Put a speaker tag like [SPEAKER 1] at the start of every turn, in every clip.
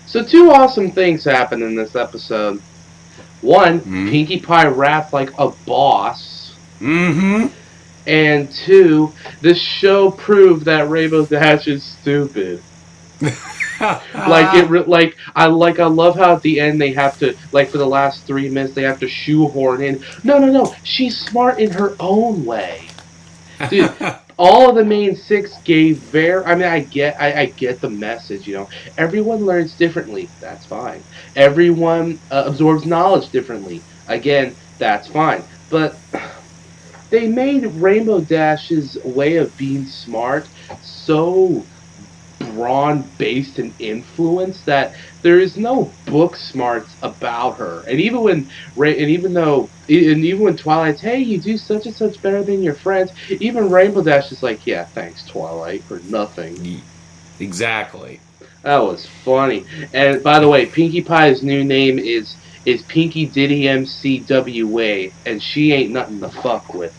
[SPEAKER 1] So two awesome things happened in this episode. One,
[SPEAKER 2] Mm-hmm.
[SPEAKER 1] Pinkie Pie rapped like a boss.
[SPEAKER 2] Mm-hmm.
[SPEAKER 1] And two, this show proved that Rainbow Dash is stupid. I love how at the end they have to, like, for the last 3 minutes they have to shoehorn in. No. She's smart in her own way, dude. All of the main six gave I get the message. Everyone learns differently. That's fine. Everyone absorbs knowledge differently. Again, that's fine. But they made Rainbow Dash's way of being smart so brawn-based and influence that there is no book smarts about her. And even when Twilight's, hey, you do such and such better than your friends, even Rainbow Dash is like, yeah, thanks, Twilight, for nothing.
[SPEAKER 2] Exactly.
[SPEAKER 1] That was funny. And by the way, Pinkie Pie's new name is Pinky Diddy MCWA, and she ain't nothing to fuck with.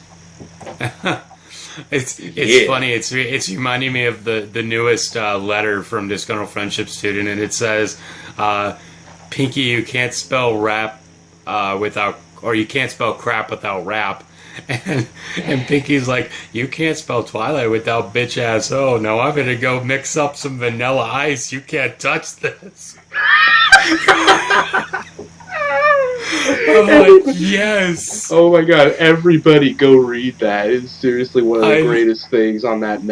[SPEAKER 2] It's funny. It's reminding me of the newest letter from Disgruntled Friendship Student, and it says, "Pinky, you can't spell rap you can't spell crap without rap." And Pinky's like, "You can't spell Twilight without bitch ass. Oh no, I'm gonna go mix up some Vanilla Ice. You can't touch this." I'm like, yes.
[SPEAKER 1] Oh my god! Everybody, go read that. It's seriously one of the greatest things on that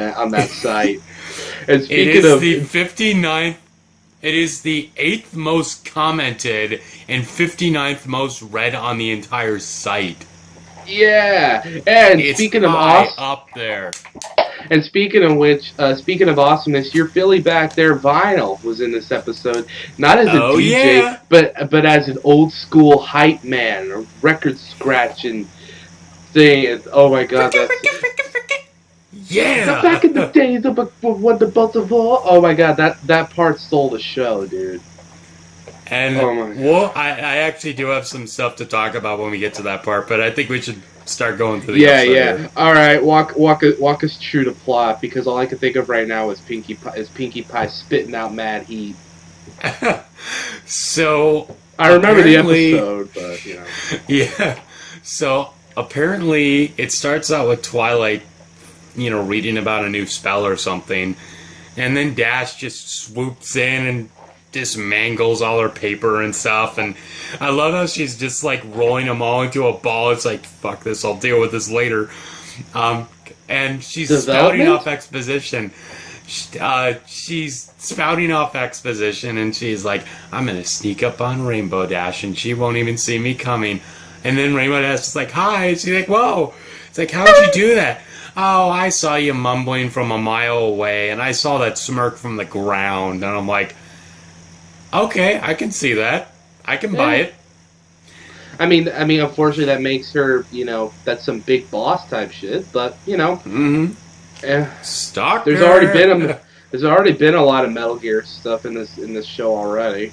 [SPEAKER 1] site. And speaking of
[SPEAKER 2] the 59th, it is the 8th most commented and 59th most read on the entire site.
[SPEAKER 1] Yeah, and
[SPEAKER 2] it's
[SPEAKER 1] speaking of
[SPEAKER 2] up there.
[SPEAKER 1] And speaking of awesomeness, your Philly back there, Vinyl, was in this episode. Not as a DJ, but as an old school hype man, a record scratching thing. Oh my god,
[SPEAKER 2] yeah.
[SPEAKER 1] Back in the days of when the buzz of all. Oh my god, that part stole the show, dude.
[SPEAKER 2] And I actually do have some stuff to talk about when we get to that part, but I think we should start going through the episode.
[SPEAKER 1] Yeah. All right, walk us through the plot, because all I can think of right now is Pinkie Pie spitting out mad heat.
[SPEAKER 2] So
[SPEAKER 1] I remember the episode, but
[SPEAKER 2] Yeah. So apparently it starts out with Twilight, reading about a new spell or something, and then Dash just swoops in and just mangles all her paper and stuff, and I love how she's just like rolling them all into a ball. It's like, fuck this, I'll deal with this later. And she's spouting off exposition. She's spouting off exposition, and she's like, I'm gonna sneak up on Rainbow Dash, and she won't even see me coming. And then Rainbow Dash is like, hi. She's like, whoa. It's like, how'd you do that? Oh, I saw you mumbling from a mile away, and I saw that smirk from the ground. And I'm like, okay, I can see that. I can buy it.
[SPEAKER 1] I mean, unfortunately, that makes her, that's some big boss type shit. But
[SPEAKER 2] Stalker.
[SPEAKER 1] There's already been a lot of Metal Gear stuff in this show already.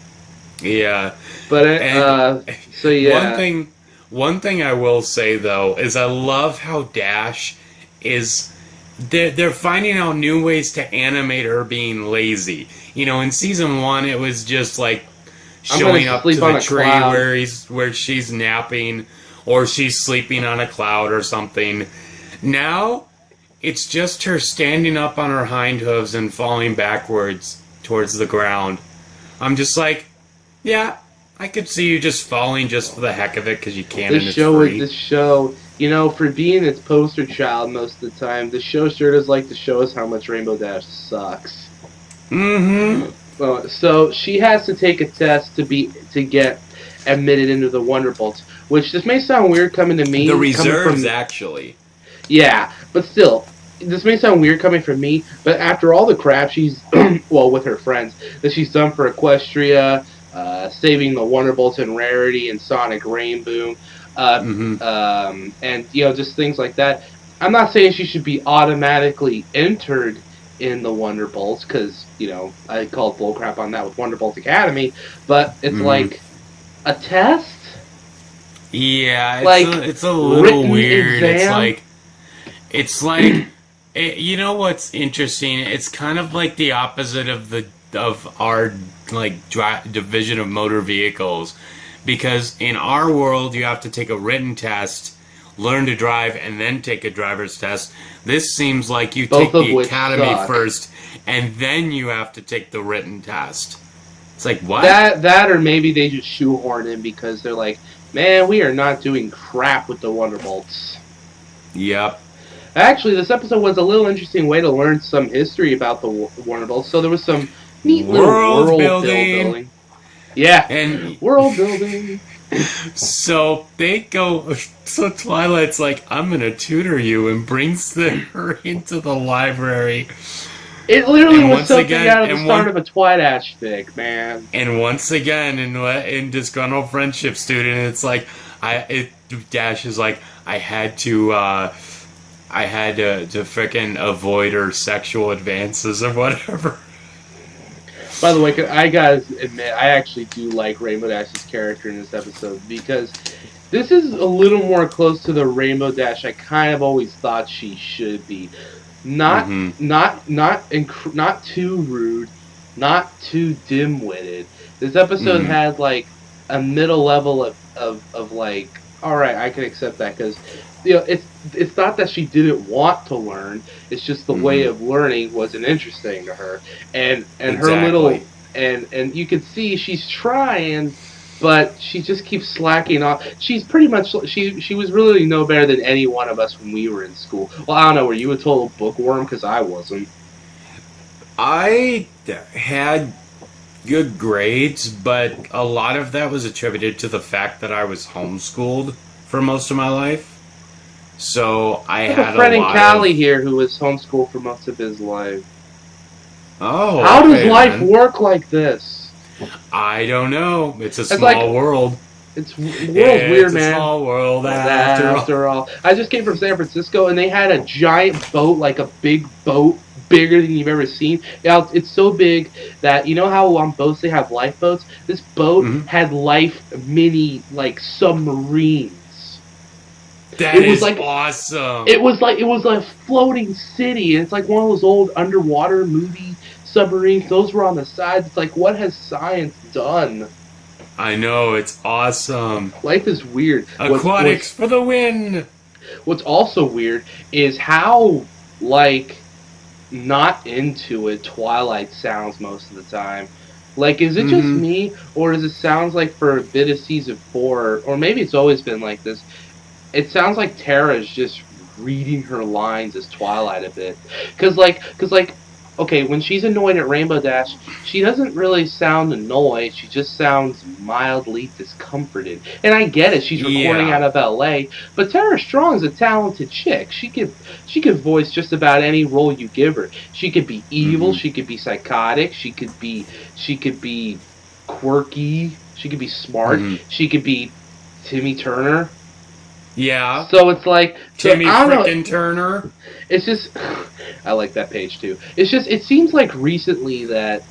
[SPEAKER 2] Yeah,
[SPEAKER 1] but so yeah.
[SPEAKER 2] One thing I will say though is I love how Dash is. They're finding out new ways to animate her being lazy. In season 1, it was just like showing up to the tree where she's napping, or she's sleeping on a cloud or something. Now, it's just her standing up on her hind hooves and falling backwards towards the ground. I'm just like, yeah, I could see you just falling just for the heck of it because you can. This
[SPEAKER 1] show, for being its poster child most of the time, the show sure does like to show us how much Rainbow Dash sucks.
[SPEAKER 2] Mm-hmm.
[SPEAKER 1] So she has to take a test to get admitted into the Wonderbolts, which this may sound weird coming to me.
[SPEAKER 2] The reserves, actually.
[SPEAKER 1] Yeah, but still, this may sound weird coming from me, but after all the crap she's, with her friends, that she's done for Equestria, saving the Wonderbolts and Rarity and Sonic Rainboom, and just things like that. I'm not saying she should be automatically entered in the Wonderbolts, because I called bullcrap on that with Wonderbolt Academy, but it's like a test.
[SPEAKER 2] Yeah, it's a little weird.
[SPEAKER 1] Exam?
[SPEAKER 2] It's like you know what's interesting? It's kind of like the opposite of our division of motor vehicles, because in our world you have to take a written test, learn to drive, and then take a driver's test. This seems like you
[SPEAKER 1] Both
[SPEAKER 2] take
[SPEAKER 1] of
[SPEAKER 2] the
[SPEAKER 1] which
[SPEAKER 2] academy
[SPEAKER 1] suck.
[SPEAKER 2] first, and then you have to take the written test. It's like, what?
[SPEAKER 1] That or maybe they just shoehorn in because they're like, man, we are not doing crap with the Wonderbolts.
[SPEAKER 2] Yep.
[SPEAKER 1] Actually, this episode was a little interesting way to learn some history about the Wonderbolts. So there was some neat little world building. Yeah,
[SPEAKER 2] And
[SPEAKER 1] world building.
[SPEAKER 2] so they go. So Twilight's like, I'm gonna tutor you, and brings her into the library.
[SPEAKER 1] It literally
[SPEAKER 2] And
[SPEAKER 1] was
[SPEAKER 2] once
[SPEAKER 1] something
[SPEAKER 2] again-
[SPEAKER 1] out of the
[SPEAKER 2] and
[SPEAKER 1] start
[SPEAKER 2] one-
[SPEAKER 1] of a Twidash fic, man.
[SPEAKER 2] And once again, in Disgruntled Friendship Student, it's like, Dash is like, I had to frickin' avoid her sexual advances or whatever.
[SPEAKER 1] By the way, I gotta admit, I actually do like Rainbow Dash's character in this episode because this is a little more close to the Rainbow Dash I kind of always thought she should be. Not too rude, not too dim-witted. This episode had like a middle level of like, all right, I can accept that because it's not that she didn't want to learn. It's just the way of learning wasn't interesting to her, and her little and you can see she's trying, but she just keeps slacking off. She's pretty much she was really no better than any one of us when we were in school. Well, I don't know. Were you a total bookworm? Because I wasn't.
[SPEAKER 2] I had good grades, but a lot of that was attributed to the fact that I was homeschooled for most of my life. So I
[SPEAKER 1] have
[SPEAKER 2] had
[SPEAKER 1] a friend in
[SPEAKER 2] lot
[SPEAKER 1] Cali
[SPEAKER 2] of...
[SPEAKER 1] here who was homeschooled for most of his life.
[SPEAKER 2] Oh,
[SPEAKER 1] how does
[SPEAKER 2] okay,
[SPEAKER 1] life
[SPEAKER 2] man.
[SPEAKER 1] work like this?
[SPEAKER 2] I don't know. It's a
[SPEAKER 1] It's
[SPEAKER 2] small
[SPEAKER 1] like-
[SPEAKER 2] world.
[SPEAKER 1] It's weird,
[SPEAKER 2] It's
[SPEAKER 1] man.
[SPEAKER 2] a small world
[SPEAKER 1] After all, I just came from San Francisco, and they had a giant boat, like a big boat, bigger than you've ever seen. Yeah, it's so big that you know how on boats they have lifeboats. This boat had mini like submarines.
[SPEAKER 2] That
[SPEAKER 1] It was
[SPEAKER 2] is
[SPEAKER 1] like-
[SPEAKER 2] awesome.
[SPEAKER 1] It was like a floating city, and it's like one of those old underwater movie submarines. Those were on the sides. It's like, what has science done?
[SPEAKER 2] I know, it's awesome.
[SPEAKER 1] Life is weird.
[SPEAKER 2] Aquatics for the win!
[SPEAKER 1] What's also weird is how, like, not into it Twilight sounds most of the time. Like, is it just me, or does it sound like for a bit of season 4, or maybe it's always been like this, it sounds like Tara's just reading her lines as Twilight a bit. Because, okay, when she's annoyed at Rainbow Dash, she doesn't really sound annoyed. She just sounds mildly discomforted. And I get it. She's recording out of L.A. But Tara Strong's a talented chick. She could voice just about any role you give her. She could be evil. She could be psychotic. She could be quirky. She could be smart. She could be Timmy Turner.
[SPEAKER 2] Yeah.
[SPEAKER 1] So it's like
[SPEAKER 2] Timmy
[SPEAKER 1] I don't know.
[SPEAKER 2] frickin' Turner.
[SPEAKER 1] It's just, I like that page too. It's just, it seems like recently that,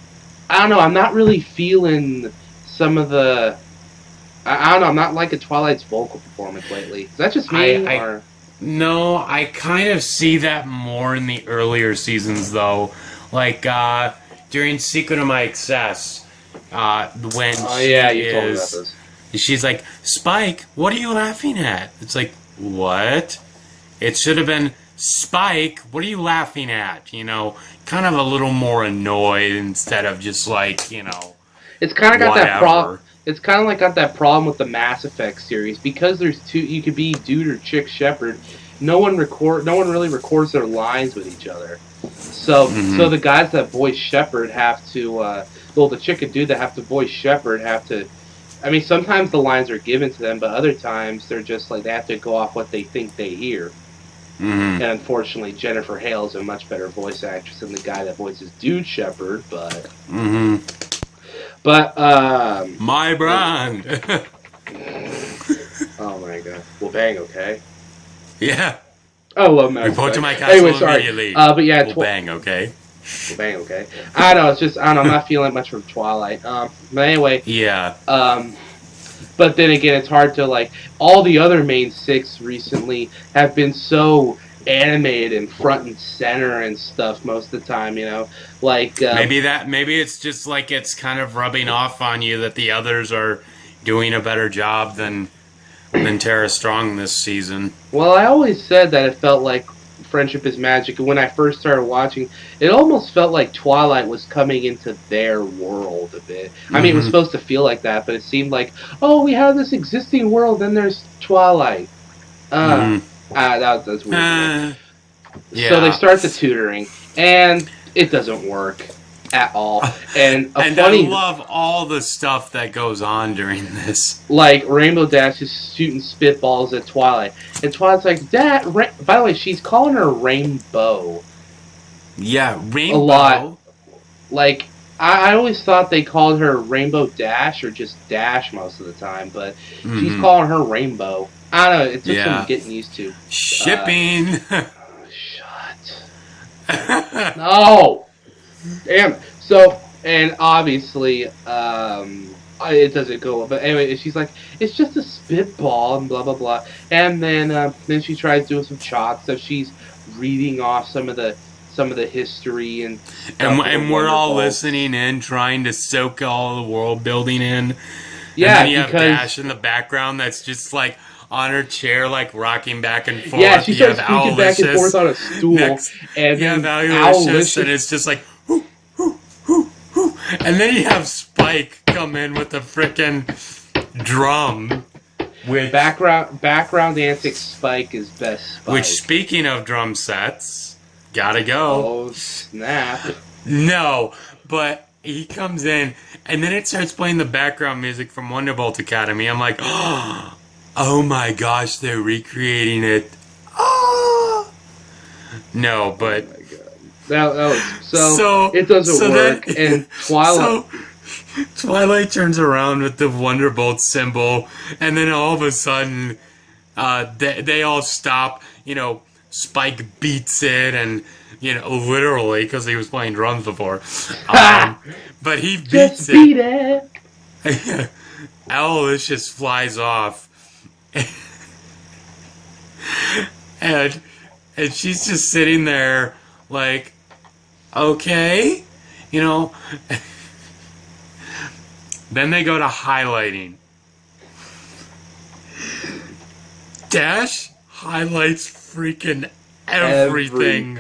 [SPEAKER 1] I don't know, I'm not really feeling some of the, I don't know, I'm not liking Twilight's vocal performance lately. Is that just me, or?
[SPEAKER 2] No, I kind of see that more in the earlier seasons, though. Like, during Secret of My Excess, when
[SPEAKER 1] Oh yeah, you told me about this.
[SPEAKER 2] she's like, Spike, what are you laughing at? It's like, what? It should have been, Spike, what are you laughing at? You know, kind of a little more annoyed instead of just like, you know,
[SPEAKER 1] It's kind of got that
[SPEAKER 2] whatever.
[SPEAKER 1] problem. It's kind of like got that problem with the Mass Effect series because there's two. You could be dude or chick Shepard. No one really records their lines with each other. So the guys that voice Shepard have to. Well, the chick and dude that have to voice Shepard have to. I mean, sometimes the lines are given to them, but other times they're just like they have to go off what they think they hear. And unfortunately, Jennifer Hale is a much better voice actress than the guy that voices Dude Shepard, but. But
[SPEAKER 2] my brand.
[SPEAKER 1] Oh my god. Well, bang, okay.
[SPEAKER 2] Yeah.
[SPEAKER 1] Oh, well, no.
[SPEAKER 2] Report to my castle
[SPEAKER 1] anyway, sorry.
[SPEAKER 2] immediately.
[SPEAKER 1] But yeah,
[SPEAKER 2] Bang, okay.
[SPEAKER 1] Well, bang, okay. I don't know. It's just I don't know. I'm not feeling much from Twilight. But anyway.
[SPEAKER 2] Yeah.
[SPEAKER 1] But then again, it's hard to like all the other main 6 recently have been so animated and front and center and stuff most of the time, you know, like
[SPEAKER 2] Maybe it's just like it's kind of rubbing off on you that the others are doing a better job than Tara Strong this season.
[SPEAKER 1] well, I always said that it felt like Friendship is Magic, and when I first started watching, it almost felt like Twilight was coming into their world a bit. I mean, it was supposed to feel like that, but it seemed like, oh, we have this existing world, then there's Twilight. That's weird.
[SPEAKER 2] Yeah.
[SPEAKER 1] So they start the tutoring, and it doesn't work at all. And
[SPEAKER 2] and
[SPEAKER 1] funny,
[SPEAKER 2] I love all the stuff that goes on during this.
[SPEAKER 1] like Rainbow Dash is shooting spitballs at Twilight, and Twilight's like, "That." By the way, she's calling her Rainbow.
[SPEAKER 2] Yeah, Rainbow.
[SPEAKER 1] A lot. Like, I always thought they called her Rainbow Dash or just Dash most of the time, but she's calling her Rainbow. I don't know. It took some getting used to.
[SPEAKER 2] Shipping.
[SPEAKER 1] Shut. No. Damn. So, and obviously, it doesn't go. But anyway, she's like, it's just a spitball and blah blah blah. And then she tries doing some chalk stuff. She's reading off some of the history and
[SPEAKER 2] we're all listening in, trying to soak all the world building in.
[SPEAKER 1] Yeah,
[SPEAKER 2] and then you have Dash in the background that's just like on her chair, like rocking back and forth.
[SPEAKER 1] Yeah, she starts speaking back and forth on a stool. And
[SPEAKER 2] you have Owlicious, and it's just like, hoo, hoo, hoo, hoo. And then you have Spike come in with the frickin' drum. With
[SPEAKER 1] background antics, Spike is best Spike.
[SPEAKER 2] Which, speaking of drum sets, gotta go.
[SPEAKER 1] Oh, snap.
[SPEAKER 2] No, but he comes in, and then it starts playing the background music from Wonderbolt Academy. I'm like, oh my gosh, they're recreating it. Oh! No, but...
[SPEAKER 1] Oh my God. That was, so it doesn't work, and Twilight...
[SPEAKER 2] So, Twilight turns around with the Wonderbolt symbol, and then all of a sudden, they all stop, you know, Spike beats it, and, you know, literally, because he was playing drums before. But he beats
[SPEAKER 1] beat it!
[SPEAKER 2] Owlicious flies off. and she's just sitting there like, okay, you know. Then they go to highlighting. Dash highlights freaking everything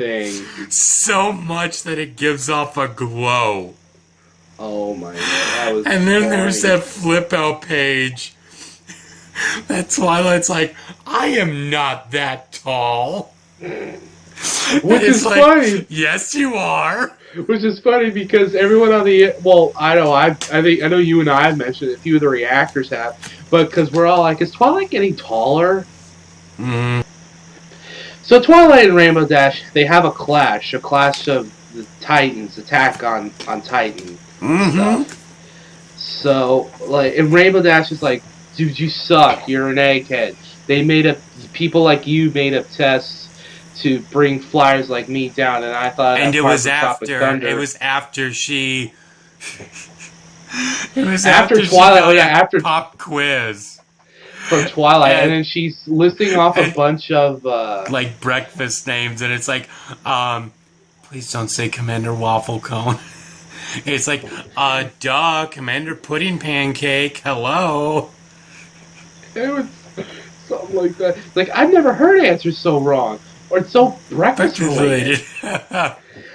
[SPEAKER 2] so much that it gives off a glow.
[SPEAKER 1] Oh my God, that was
[SPEAKER 2] and then there's that flip out page that Twilight's like, I am not that tall.
[SPEAKER 1] Which is like, funny.
[SPEAKER 2] Yes, you are.
[SPEAKER 1] Which is funny because everyone on the I know you and I have mentioned it, a few of the reactors have, but because we're all like, is Twilight getting taller? So Twilight and Rainbow Dash, they have a clash of the Titans, attack on Titan. So like, and Rainbow Dash is like, dude, you suck. You're an egghead. People like you made up tests to bring flyers like me down, and I thought.
[SPEAKER 2] And it was after she. It was after
[SPEAKER 1] Twilight. After
[SPEAKER 2] pop quiz
[SPEAKER 1] from Twilight, and then she's listing off a bunch of
[SPEAKER 2] like breakfast names, and it's like, please don't say Commander Waffle Cone. It's like, duh, Commander Pudding Pancake. Hello.
[SPEAKER 1] It was something like that. Like, I've never heard answers so wrong. Or it's so breakfast related.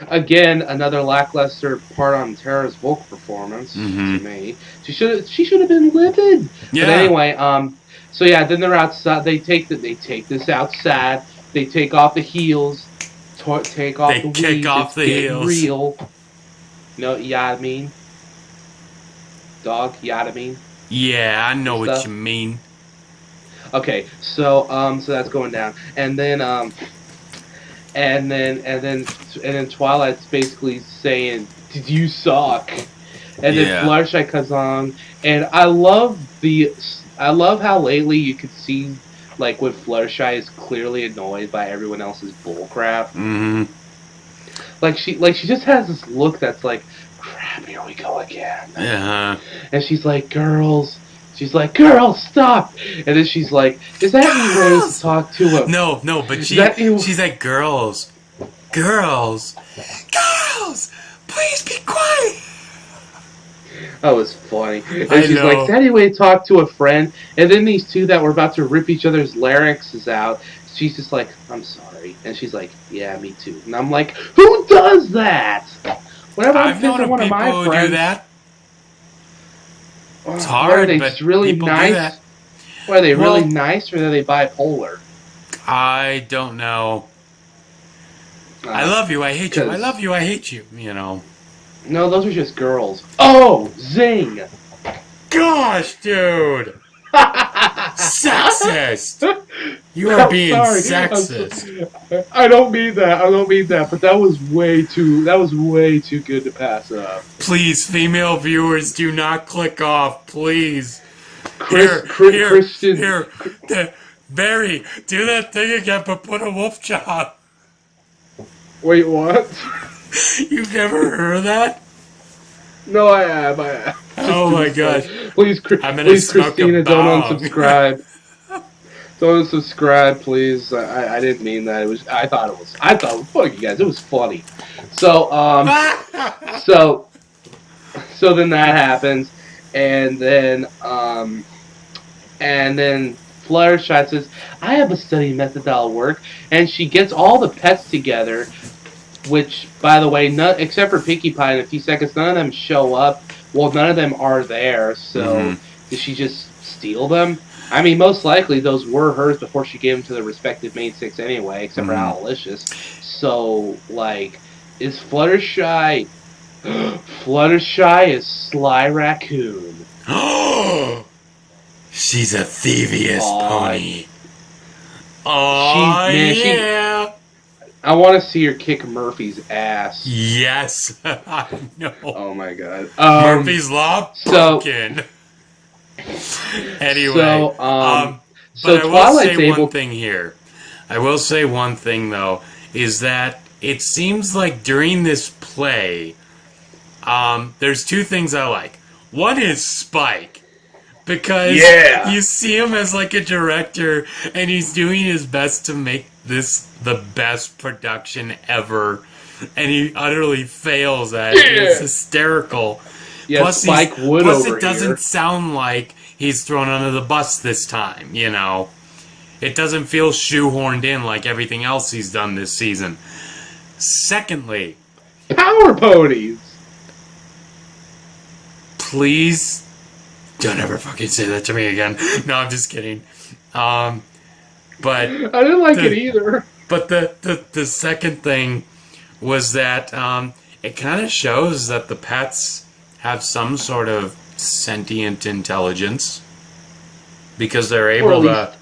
[SPEAKER 1] Again, another lackluster part on Tara's vocal performance to me. She should have been livid. Yeah. But anyway, so yeah, then they're outside. They take this outside. They take off the heels. Take off the weeds.
[SPEAKER 2] They kick off the heels.
[SPEAKER 1] Real. You know what I mean? Dog, you know what I mean?
[SPEAKER 2] Yeah, I know what you mean.
[SPEAKER 1] Okay, so that's going down, and then Twilight's basically saying, "Did you suck?" And then Fluttershy comes on, and I love how lately you could see, like, when Fluttershy is clearly annoyed by everyone else's bullcrap. Like she just has this look that's like, crap, here we go again.
[SPEAKER 2] Yeah.
[SPEAKER 1] And she's like, girls, She's like, "Girl, stop!" And then she's like, "Is that any way to talk to a?"
[SPEAKER 2] No, but she's like, girls, please be quiet.
[SPEAKER 1] That was funny. And
[SPEAKER 2] I
[SPEAKER 1] she's
[SPEAKER 2] know.
[SPEAKER 1] like, "Is that any way to talk to a friend?" And then these two that were about to rip each other's larynxes out, she's just like, "I'm sorry," and she's like, "Yeah, me too." And I'm like, "Who does that?" Whenever
[SPEAKER 2] I've known of people who do that. It's hard,
[SPEAKER 1] are they
[SPEAKER 2] but
[SPEAKER 1] just really
[SPEAKER 2] people do
[SPEAKER 1] nice?
[SPEAKER 2] that.
[SPEAKER 1] Are they
[SPEAKER 2] Well,
[SPEAKER 1] really nice, or are they bipolar?
[SPEAKER 2] I don't know. I love you, I hate you. I love you, I hate you. You know.
[SPEAKER 1] No, those are just girls. Oh, zing!
[SPEAKER 2] Gosh, dude. Sexist. You are being sexist.
[SPEAKER 1] I don't mean that. I don't mean that. But that was way too. That was way too good to pass up.
[SPEAKER 2] Please, female viewers, do not click off. Please.
[SPEAKER 1] Christian.
[SPEAKER 2] Here. Barry, do that thing again, but put a wolf jaw.
[SPEAKER 1] Wait, what?
[SPEAKER 2] You've never heard of that?
[SPEAKER 1] No, I have.
[SPEAKER 2] Oh my gosh.
[SPEAKER 1] Please, Christina, don't
[SPEAKER 2] bong.
[SPEAKER 1] unsubscribe. Don't unsubscribe, please. I didn't mean that. I thought fuck you guys. It was funny. So so then that happens, and then Fluttershy says, "I have a study method that'll work," and she gets all the pets together. Which, by the way, except for Pinkie Pie in a few seconds, none of them show up. Well, none of them are there, so did she just steal them? I mean, most likely those were hers before she gave them to the respective main six anyway, except for Owlicious. So, like, is Fluttershy... Fluttershy is Sly Raccoon.
[SPEAKER 2] She's a thievious pony. Oh, yeah.
[SPEAKER 1] I want to see her kick Murphy's ass.
[SPEAKER 2] Yes, I know.
[SPEAKER 1] Oh my god.
[SPEAKER 2] Murphy's Law broken. Anyway,
[SPEAKER 1] so
[SPEAKER 2] but I will say one thing here. I will say one thing though, is that it seems like during this play, there's two things I like. One is Spike. Because you see him as like a director, and he's doing his best to make this the best production ever, and he utterly fails at it. It's hysterical.
[SPEAKER 1] Yeah,
[SPEAKER 2] plus,
[SPEAKER 1] Spike Wood
[SPEAKER 2] plus
[SPEAKER 1] over
[SPEAKER 2] it doesn't
[SPEAKER 1] here.
[SPEAKER 2] sound like he's thrown under the bus this time. You know, it doesn't feel shoehorned in like everything else he's done this season. Secondly,
[SPEAKER 1] Power Ponies.
[SPEAKER 2] Please. Don't ever fucking say that to me again. No, I'm just kidding. But
[SPEAKER 1] I didn't like it either.
[SPEAKER 2] But the second thing was that it kind of shows that the pets have some sort of sentient intelligence because they're able to,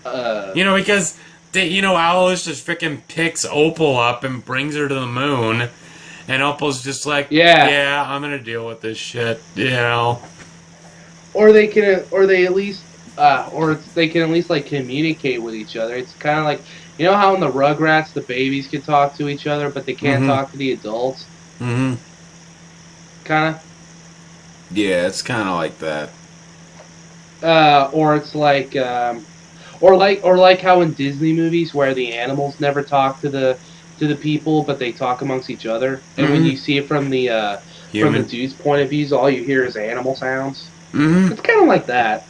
[SPEAKER 2] because Alice just freaking picks Opal up and brings her to the moon, and Opal's just like, yeah, I'm gonna deal with this shit,
[SPEAKER 1] Or they can at least like communicate with each other. It's kind of like, you know how in the Rugrats the babies can talk to each other, but they can't talk to the adults. Kind of.
[SPEAKER 3] Yeah, it's kind of like that.
[SPEAKER 1] Or it's like, or like how in Disney movies where the animals never talk to the people, but they talk amongst each other. And when you see it from the dude's point of view, all you hear is animal sounds. It's kind of like that,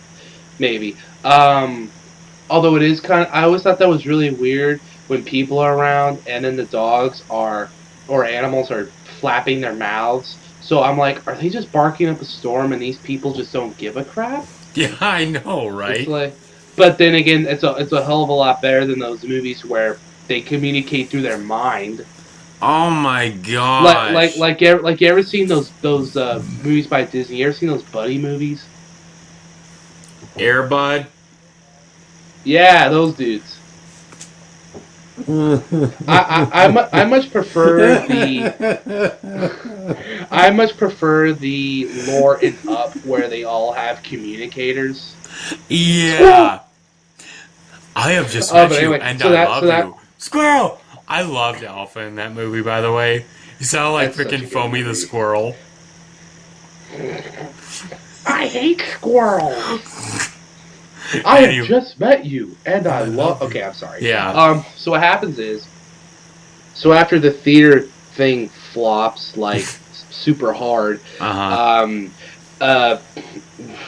[SPEAKER 1] maybe. Although it is kind of, I always thought that was really weird when people are around and then the dogs or animals are flapping their mouths. So I'm like, are they just barking up a storm and these people just don't give a crap?
[SPEAKER 2] Yeah, I know, right?
[SPEAKER 1] It's like, but then again, it's a hell of a lot better than those movies where they communicate through their mind.
[SPEAKER 2] Oh my god!
[SPEAKER 1] Like you ever seen those movies by Disney? You ever seen those buddy movies?
[SPEAKER 2] Air Bud?
[SPEAKER 1] Yeah, those dudes. I much prefer the lore in Up where they all have communicators.
[SPEAKER 2] Yeah. I have just met you,
[SPEAKER 1] anyway,
[SPEAKER 2] and
[SPEAKER 1] so
[SPEAKER 2] I love
[SPEAKER 1] that,
[SPEAKER 2] you. Squirrel! I loved Alpha in that movie, by the way. You sound like freaking Foamy the Squirrel.
[SPEAKER 1] I hate squirrels. I have just met you, and I love. Okay, I'm sorry.
[SPEAKER 2] Yeah.
[SPEAKER 1] So what happens is, so after the theater thing flops like super hard, uh,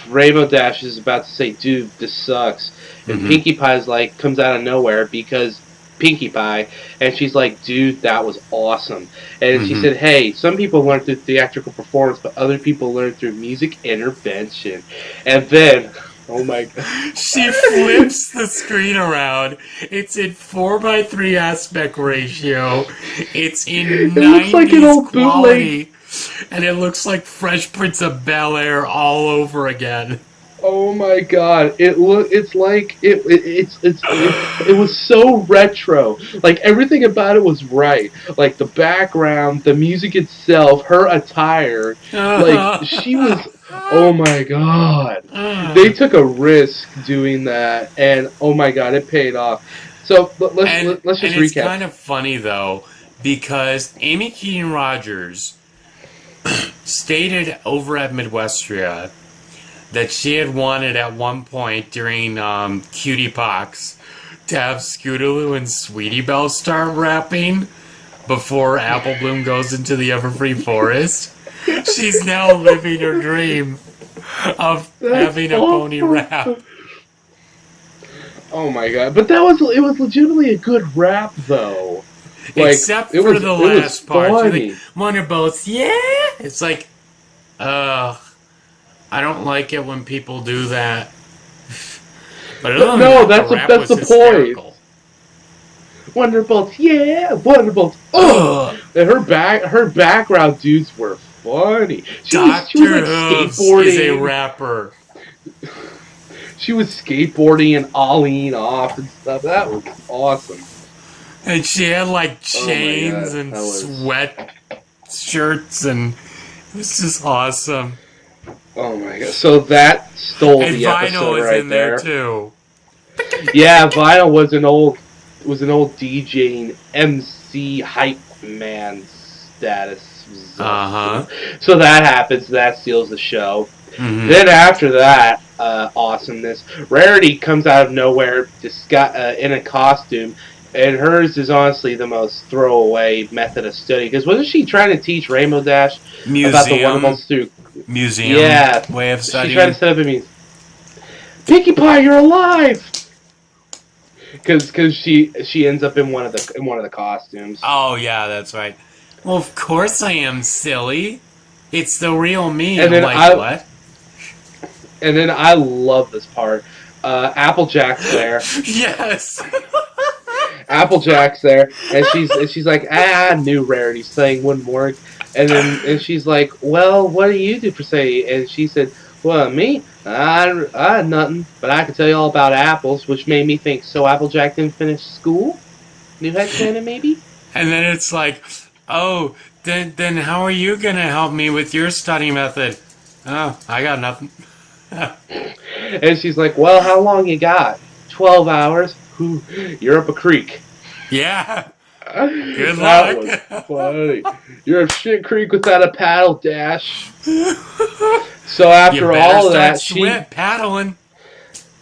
[SPEAKER 1] Rainbow Dash is about to say, "Dude, this sucks," and Pinkie Pie's like comes out of nowhere because Pinkie Pie, and she's like, "Dude, that was awesome." And she said, "Hey, some people learn through theatrical performance, but other people learn through music intervention." And then, oh my god,
[SPEAKER 2] she flips the screen around. It's in 4:3 aspect ratio. It's in 90s
[SPEAKER 1] looks like an old
[SPEAKER 2] quality, and it looks like Fresh Prince of Bel-Air all over again.
[SPEAKER 1] Oh my god! It was so retro. Like everything about it was right. Like the background, the music itself, her attire. Like she was. Oh my god! They took a risk doing that, and oh my god, it paid off. So let's just recap.
[SPEAKER 2] It's kind of funny though because Amy Keaton Rogers stated over at Midwestria that she had wanted at one point during Cutie Pox to have Scootaloo and Sweetie Belle start rapping before Apple Bloom goes into the Everfree Forest. She's now living her dream of having a pony rap.
[SPEAKER 1] Oh my god! But it was legitimately a good rap though.
[SPEAKER 2] Like, except for the last part. Like, Wonderbolts, yeah! It's like, I don't like it when people do that. But no,
[SPEAKER 1] that's the point. Wonderbolts, yeah, Wonderbolts. Oh, and her background dudes were funny. She was like skateboarding.
[SPEAKER 2] Is a rapper.
[SPEAKER 1] She was skateboarding and ollieing off and stuff. That was awesome.
[SPEAKER 2] And she had like chains and sweat shirts, and it was just awesome.
[SPEAKER 1] Oh my god! So that stole
[SPEAKER 2] and
[SPEAKER 1] the episode
[SPEAKER 2] Vinyl
[SPEAKER 1] right
[SPEAKER 2] in there too.
[SPEAKER 1] Yeah, Vinyl was an old DJing MC hype man status. So that happens. That steals the show. Then after that awesomeness, Rarity comes out of nowhere, in a costume, and hers is honestly the most throwaway method of study. Because wasn't she trying to teach Rainbow Dash about the Wonderbolts through
[SPEAKER 2] museum way of studying?
[SPEAKER 1] She tried to set up a museum. Pinkie Pie, you're alive! Because she ends up in one of the costumes.
[SPEAKER 2] Oh yeah, that's right. Well, of course I am, silly. It's the real me.
[SPEAKER 1] And
[SPEAKER 2] I'm like, what?
[SPEAKER 1] And then I love this part. Applejack's there.
[SPEAKER 2] Yes.
[SPEAKER 1] Applejack's there, and she's like, I knew Rarity's thing wouldn't work. And she's like, well, what do you do for say? And she said, well, me, I had nothing, but I can tell you all about apples, which made me think, so Applejack didn't finish school? New headcanon, maybe?
[SPEAKER 2] And then it's like, oh, then how are you going to help me with your study method? Oh, I got nothing.
[SPEAKER 1] And she's like, well, how long you got? 12 hours? Ooh, you're up a creek.
[SPEAKER 2] Yeah. Good luck.
[SPEAKER 1] That was funny. You're up shit creek without a paddle, Dash. So after all of that, she
[SPEAKER 2] paddling.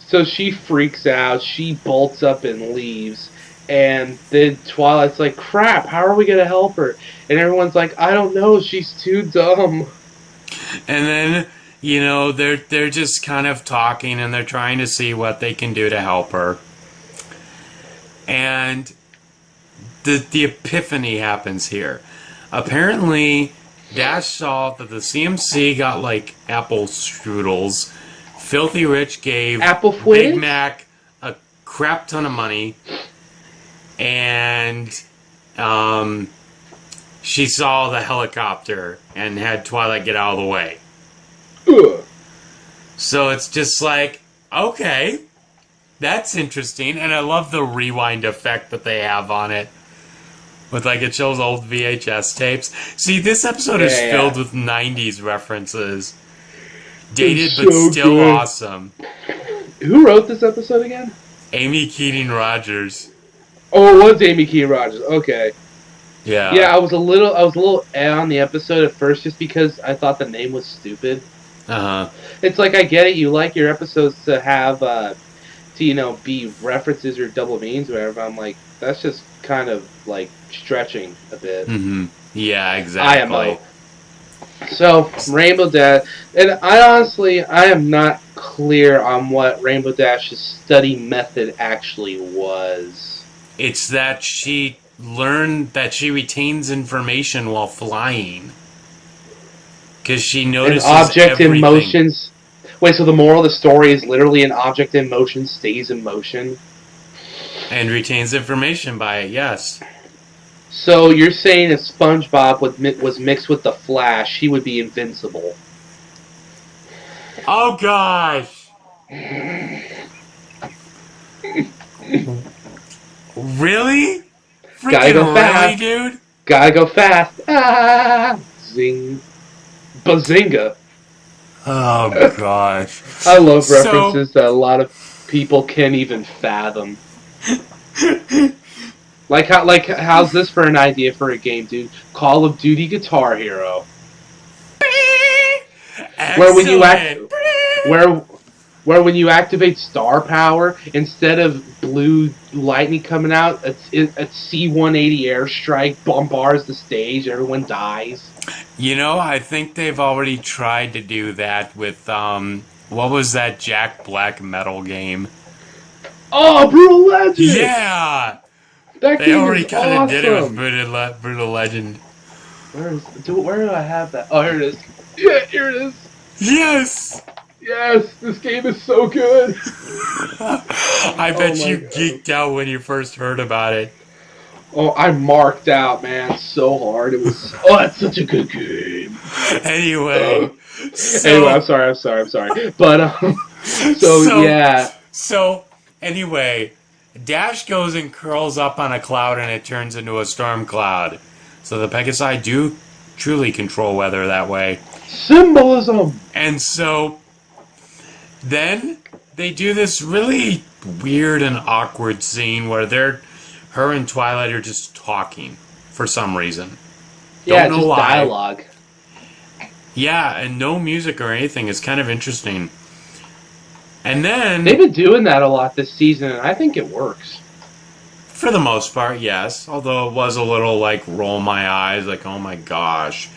[SPEAKER 1] So she freaks out. She bolts up and leaves. And then Twilight's like, crap, how are we going to help her? And everyone's like, I don't know, she's too dumb.
[SPEAKER 2] And then, you know, they're just kind of talking and they're trying to see what they can do to help her. And the epiphany happens here. Apparently, Dash saw that the CMC got, like, apple strudels. Filthy Rich gave Big Mac a crap ton of money. And she saw the helicopter and had Twilight get out of the way.
[SPEAKER 1] Ugh.
[SPEAKER 2] So it's just like, okay, that's interesting. And I love the rewind effect that they have on it. With, like, it shows old VHS tapes. See, this episode is filled with 90s references. Dated, but still good. Awesome.
[SPEAKER 1] Who wrote this episode again?
[SPEAKER 2] Amy Keating Rogers.
[SPEAKER 1] Oh, it was Amy Keating Rogers. Okay.
[SPEAKER 2] Yeah.
[SPEAKER 1] Yeah, I was a little on the episode at first just because I thought the name was stupid.
[SPEAKER 2] Uh-huh.
[SPEAKER 1] It's like, I get it, you like your episodes to have to be references or double meanings or whatever. I'm like, that's just kind of like stretching a bit.
[SPEAKER 2] Mm-hmm. Yeah, exactly.
[SPEAKER 1] IMO. So Rainbow Dash, and I am not clear on what Rainbow Dash's study method actually was.
[SPEAKER 2] It's that she learned that she retains information while flying. Because she notices
[SPEAKER 1] an object
[SPEAKER 2] everything.
[SPEAKER 1] in motions. Wait, so the moral of the story is literally an object in motion stays in motion?
[SPEAKER 2] And retains information by it, yes.
[SPEAKER 1] So you're saying if SpongeBob was mixed with the Flash, he would be invincible?
[SPEAKER 2] Oh gosh! Really?
[SPEAKER 1] Gotta go
[SPEAKER 2] Freaking really,
[SPEAKER 1] fast.
[SPEAKER 2] dude?
[SPEAKER 1] Gotta go fast. Ah! Zing. Bazinga.
[SPEAKER 2] Oh gosh.
[SPEAKER 1] I love references that a lot of people can't even fathom. How's this for an idea for a game, dude? Call of Duty Guitar Hero. Where when you activate star power, instead of blue lightning coming out, a C-180 airstrike bombards the stage, everyone dies.
[SPEAKER 2] I think they've already tried to do that with, what was that Jack Black metal game?
[SPEAKER 1] Oh, Brutal Legend!
[SPEAKER 2] Yeah!
[SPEAKER 1] That
[SPEAKER 2] They
[SPEAKER 1] game
[SPEAKER 2] already
[SPEAKER 1] is
[SPEAKER 2] kind of
[SPEAKER 1] awesome.
[SPEAKER 2] did it with Brutal Legend.
[SPEAKER 1] Where do I have that? Oh, here it is. Yeah, here it is.
[SPEAKER 2] Yes!
[SPEAKER 1] Yes, this game is so good.
[SPEAKER 2] I bet you geeked out when you first heard about it.
[SPEAKER 1] Oh, I marked out, man, so hard. It was. Oh, it's such a good game.
[SPEAKER 2] Anyway,
[SPEAKER 1] I'm sorry. But yeah.
[SPEAKER 2] So anyway, Dash goes and curls up on a cloud, and it turns into a storm cloud. So the Pegasi do truly control weather that way.
[SPEAKER 1] Symbolism.
[SPEAKER 2] And so then they do this really weird and awkward scene where her and Twilight are just talking for some reason.
[SPEAKER 1] Don't know why. Dialogue.
[SPEAKER 2] Yeah, and no music or anything. It's kind of interesting. And then
[SPEAKER 1] they've been doing that a lot this season, and I think it works.
[SPEAKER 2] For the most part, yes. Although it was a little like roll my eyes, like oh my gosh,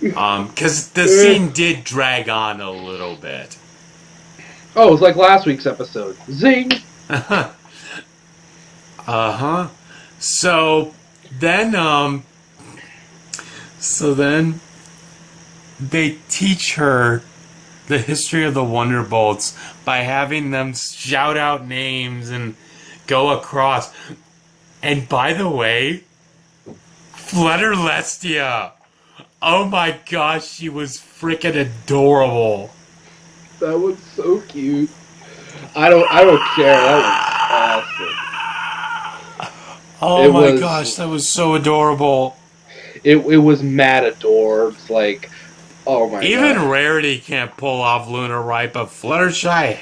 [SPEAKER 2] because the scene did drag on a little bit.
[SPEAKER 1] Oh, it was like last week's episode. Zing.
[SPEAKER 2] So then they teach her the history of the Wonderbolts by having them shout out names and go across. And by the way, Flutterlestia. Oh my gosh, she was freaking adorable.
[SPEAKER 1] That was so cute. I don't care. That was awesome.
[SPEAKER 2] Oh my gosh, that was so adorable.
[SPEAKER 1] It was mad adorbs, like, oh my god.
[SPEAKER 2] Even Rarity can't pull off Lunar Right, but Fluttershy,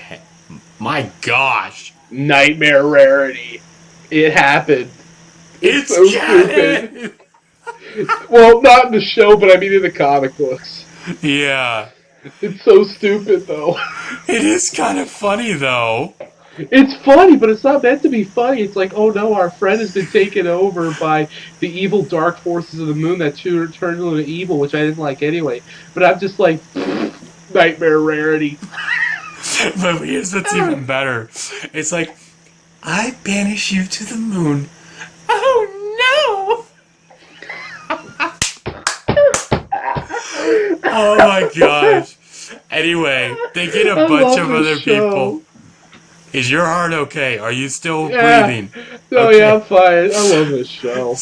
[SPEAKER 2] my gosh.
[SPEAKER 1] Nightmare Rarity. It happened.
[SPEAKER 2] It's
[SPEAKER 1] so
[SPEAKER 2] stupid.
[SPEAKER 1] Well, not in the show, but I mean in the comic books.
[SPEAKER 2] Yeah.
[SPEAKER 1] It's so stupid, though.
[SPEAKER 2] It is kind of funny, though.
[SPEAKER 1] It's funny, but it's not meant to be funny. It's like, oh no, our friend has been taken over by the evil dark forces of the moon that turned into evil, which I didn't like anyway. But I'm just like, Nightmare Rarity.
[SPEAKER 2] But here's what's even better. It's like, I banish you to the moon. Oh no! Oh my gosh. Anyway, they get a bunch of other people. Is your heart okay? Are you still breathing?
[SPEAKER 1] No,
[SPEAKER 2] okay.
[SPEAKER 1] Yeah, I'm fine. I love this show.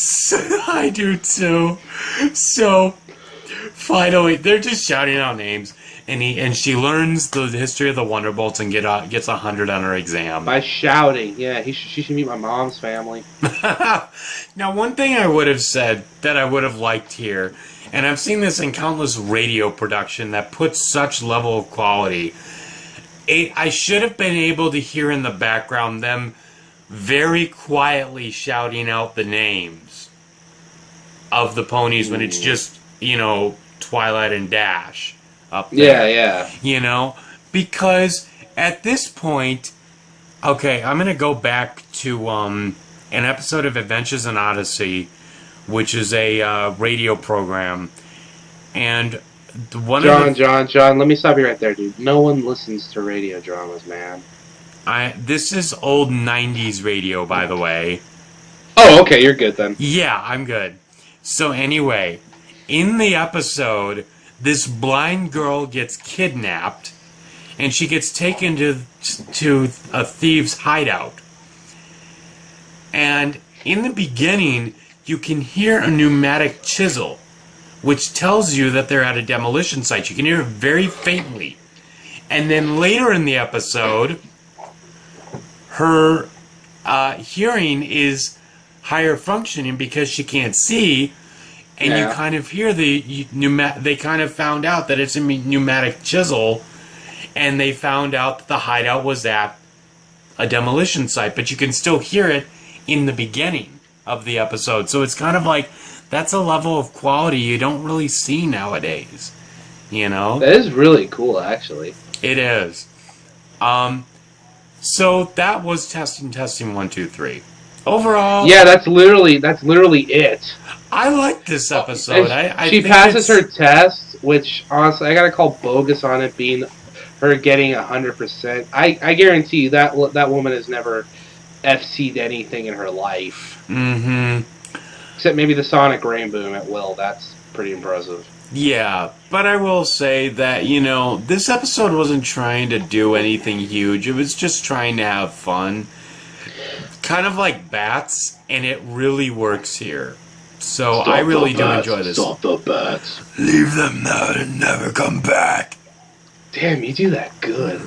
[SPEAKER 2] I do too. So, finally, they're just shouting out names, and she learns the history of the Wonderbolts and gets 100 on her exam.
[SPEAKER 1] By shouting, yeah, she should meet my mom's family.
[SPEAKER 2] Now, one thing I would have said that I would have liked here, and I've seen this in countless radio production that puts such level of quality. I should have been able to hear in the background them very quietly shouting out the names of the ponies when it's just, Twilight and Dash up there.
[SPEAKER 1] Yeah.
[SPEAKER 2] Because at this point, Okay, I'm gonna go back to an episode of Adventures in Odyssey, which is a radio program, and one of the
[SPEAKER 1] John, let me stop you right there, dude. No one listens to radio dramas, man.
[SPEAKER 2] this is old '90s radio, by the way.
[SPEAKER 1] Oh, okay, you're good then.
[SPEAKER 2] Yeah, I'm good. So anyway, in the episode, this blind girl gets kidnapped, and she gets taken to a thief's hideout. And in the beginning, you can hear a pneumatic chisel, which tells you that they're at a demolition site. You can hear it very faintly. And then later in the episode, her hearing is higher functioning because she can't see, and you kind of hear they kind of found out that it's a pneumatic chisel, and they found out that the hideout was at a demolition site, but you can still hear it in the beginning of the episode. So it's kind of like, that's a level of quality you don't really see nowadays, you know?
[SPEAKER 1] That is really cool, actually.
[SPEAKER 2] It is. So that was testing 1, 2, 3. Overall,
[SPEAKER 1] yeah, that's literally it.
[SPEAKER 2] I like this episode.
[SPEAKER 1] She passes her test, which honestly I gotta call bogus on it being her getting 100%. I guarantee you that woman has never FC'd anything in her life.
[SPEAKER 2] Mm-hmm.
[SPEAKER 1] Except maybe the Sonic Rain Boom at will. That's pretty impressive.
[SPEAKER 2] Yeah, but I will say that, this episode wasn't trying to do anything huge. It was just trying to have fun. Kind of like Bats, and it really works here. So I really do enjoy this.
[SPEAKER 1] Stop the bats.
[SPEAKER 2] Leave them now and never come back.
[SPEAKER 1] Damn, you do that good.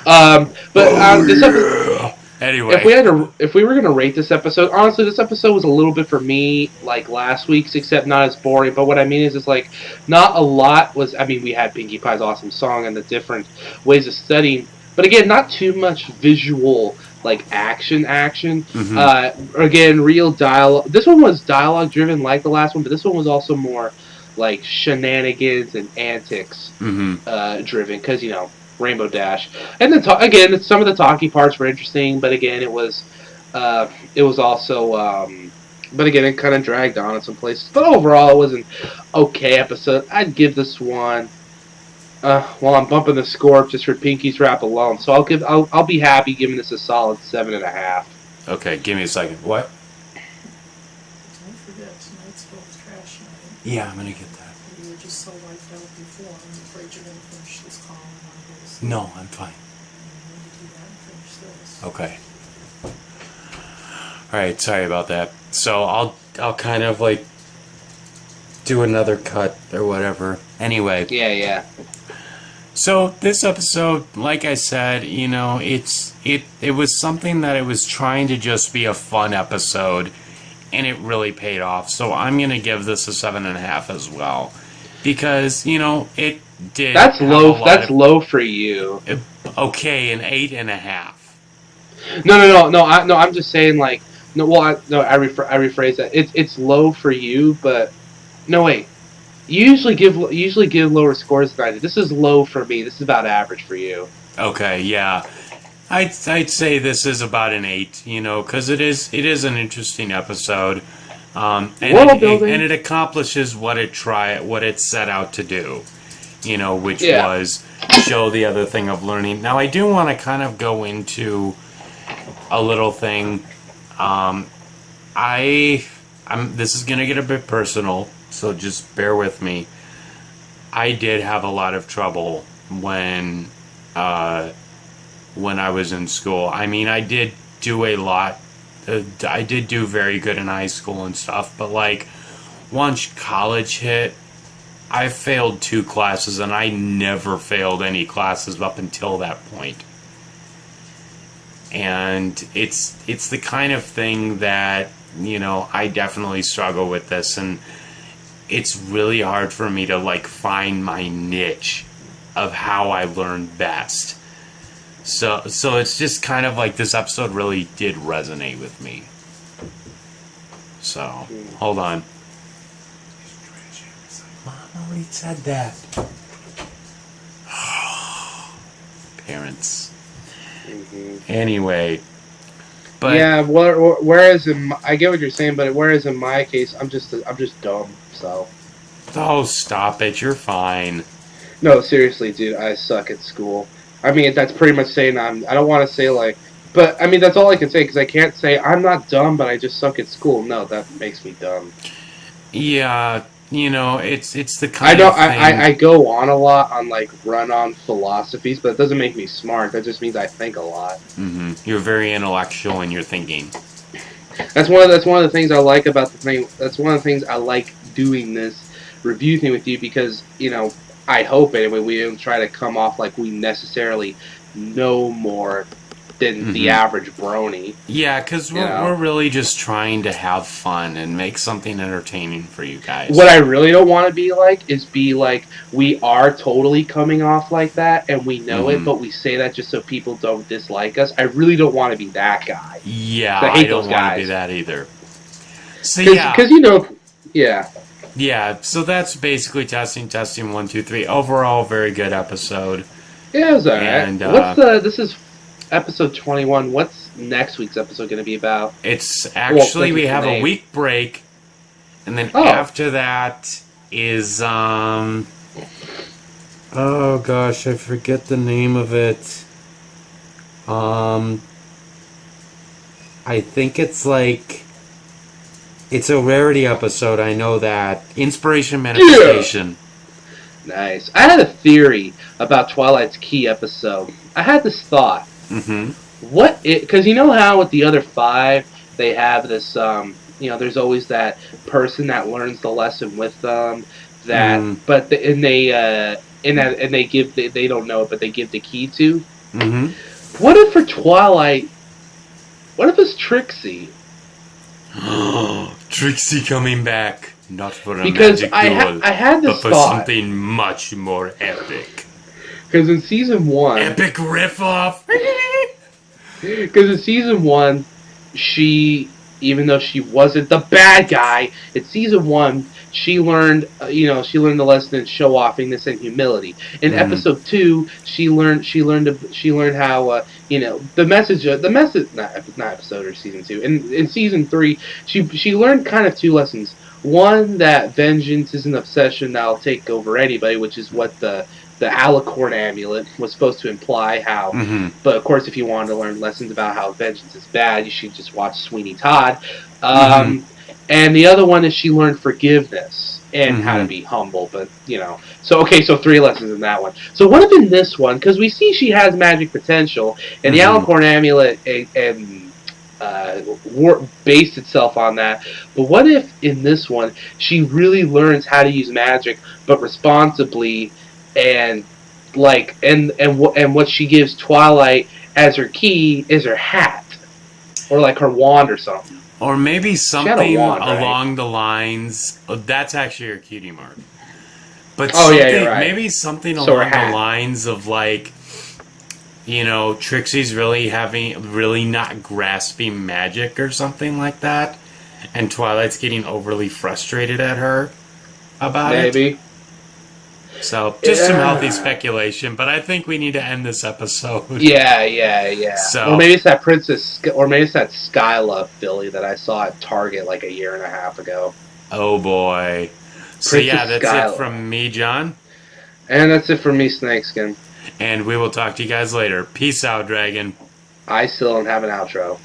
[SPEAKER 1] This episode...
[SPEAKER 2] Anyway,
[SPEAKER 1] if we were gonna rate this episode, honestly, this episode was a little bit for me like last week's, except not as boring. But what I mean is, it's like not a lot was. I mean, we had Pinkie Pie's awesome song and the different ways of studying, but again, not too much visual like action.
[SPEAKER 2] Mm-hmm.
[SPEAKER 1] Again, real dialogue. This one was dialogue driven like the last one, but this one was also more like shenanigans and antics driven because Rainbow Dash, and then again, some of the talky parts were interesting, but again, it was also, but again, it kind of dragged on in some places. But overall, it was an okay episode. I'd give this one. While I'm bumping the score just for Pinky's rap alone, so I'll be happy giving this a solid 7.5.
[SPEAKER 2] Okay, give me a second. What?
[SPEAKER 4] Don't forget, tonight's both trash night.
[SPEAKER 2] Yeah, I'm gonna get that.
[SPEAKER 4] You were just so wiped out before. I'm afraid you're gonna finish this call and not go to sleep.
[SPEAKER 2] No, I'm fine.
[SPEAKER 4] You need to do that and finish this.
[SPEAKER 2] Okay. Alright, sorry about that. So I'll kind of like do another cut or whatever. Anyway.
[SPEAKER 1] Yeah.
[SPEAKER 2] So this episode, like I said, it was something that it was trying to just be a fun episode, and it really paid off. So I'm gonna give this a 7.5 as well, because it did.
[SPEAKER 1] That's low. That's low for you.
[SPEAKER 2] Okay, an 8.5.
[SPEAKER 1] No. I'm just saying like no. Well, I rephrase that. It's low for you, but no wait. You usually give lower scores than I did. This is low for me. This is about average for you.
[SPEAKER 2] Okay, yeah. I'd say this is about an 8, because it is an interesting episode. And it accomplishes what it set out to do, which was show the other thing of learning. Now I do want to kind of go into a little thing. This is gonna get a bit personal, so just bear with me. I did have a lot of trouble when I was in school. I mean, I did do a lot. I did do very good in high school and stuff, but like once college hit, I failed 2 classes, and I never failed any classes up until that point. And it's the kind of thing that, I definitely struggle with this, and it's really hard for me to like find my niche of how I learn best. So it's just kind of like this episode really did resonate with me. So, hold on. Mom already said that. Parents. Anyway, but
[SPEAKER 1] yeah, whereas I get what you're saying, but whereas in my case, I'm just dumb. So
[SPEAKER 2] oh, stop it! You're fine.
[SPEAKER 1] no, seriously, dude, I suck at school. I mean, that's pretty much saying I don't want to say like, but I mean that's all I can say because I can't say I'm not dumb, but I just suck at school. No, that makes me dumb.
[SPEAKER 2] Yeah, it's the
[SPEAKER 1] I
[SPEAKER 2] kind
[SPEAKER 1] know
[SPEAKER 2] of thing.
[SPEAKER 1] I go on a lot on like run-on philosophies, but it doesn't make me smart. That just means I think a lot.
[SPEAKER 2] You're very intellectual in your thinking.
[SPEAKER 1] That's one of the things I like about the thing. That's one of the things I like doing this review thing with you because I hope anyway we don't try to come off like we necessarily know more than the average brony.
[SPEAKER 2] Yeah, because we're really just trying to have fun and make something entertaining for you guys.
[SPEAKER 1] What I really don't want to be like we are totally coming off like that and we know it, but we say that just so people don't dislike us. I really don't want to be that guy.
[SPEAKER 2] Yeah,
[SPEAKER 1] I
[SPEAKER 2] don't want to be that either. So
[SPEAKER 1] because yeah.
[SPEAKER 2] Yeah, so that's basically testing 1, 2, 3. Overall, very good episode.
[SPEAKER 1] Yeah, it was alright.
[SPEAKER 2] And
[SPEAKER 1] this is episode 21. What's next week's episode going to be about?
[SPEAKER 2] It's actually we have a week break, and then after that is oh gosh, I forget the name of it. I think it's like it's a rarity episode. I know that Inspiration Manifestation.
[SPEAKER 1] Yeah. Nice. I had a theory about Twilight's key episode. I had this thought. Because you know how with the other 5 they have this there's always that person that learns the lesson with them but they don't know it but they give the key to. What if for Twilight? What if it's Trixie?
[SPEAKER 2] Trixie coming back, not for a
[SPEAKER 1] because
[SPEAKER 2] magic
[SPEAKER 1] I had this
[SPEAKER 2] but for
[SPEAKER 1] thought.
[SPEAKER 2] Something much more epic.
[SPEAKER 1] Because in season 1,
[SPEAKER 2] epic riff off.
[SPEAKER 1] Because in season 1, she, even though she wasn't the bad guy, in season 1 she learned, the lesson in show offing and humility. In episode 2, she learned how, the message, not episode or season 2. In season 3, she learned kind of 2 lessons. One, that vengeance is an obsession that'll take over anybody, which is what the alicorn amulet was supposed to imply how. But of course, if you wanted to learn lessons about how vengeance is bad, you should just watch Sweeney Todd. And the other one is she learned forgiveness and how to be humble. But so 3 lessons in that one. So what if in this one, because we see she has magic potential, and the alicorn amulet based itself on that. But what if in this one she really learns how to use magic, but responsibly? And what she gives Twilight as her key is her hat, or like her wand or something,
[SPEAKER 2] or maybe something
[SPEAKER 1] wand,
[SPEAKER 2] along the lines. That's actually her cutie mark. But
[SPEAKER 1] you're right.
[SPEAKER 2] Maybe something along the lines of like, Trixie's really not grasping magic or something like that, and Twilight's getting overly frustrated at her about it.
[SPEAKER 1] Maybe.
[SPEAKER 2] So, just some healthy speculation, but I think we need to end this episode.
[SPEAKER 1] Yeah.
[SPEAKER 2] So,
[SPEAKER 1] or maybe it's that Skyla filly that I saw at Target like a year and a half ago.
[SPEAKER 2] Oh boy. So that's it from me, John.
[SPEAKER 1] And that's it from me, Snakeskin.
[SPEAKER 2] And we will talk to you guys later. Peace out, Dragon.
[SPEAKER 1] I still don't have an outro.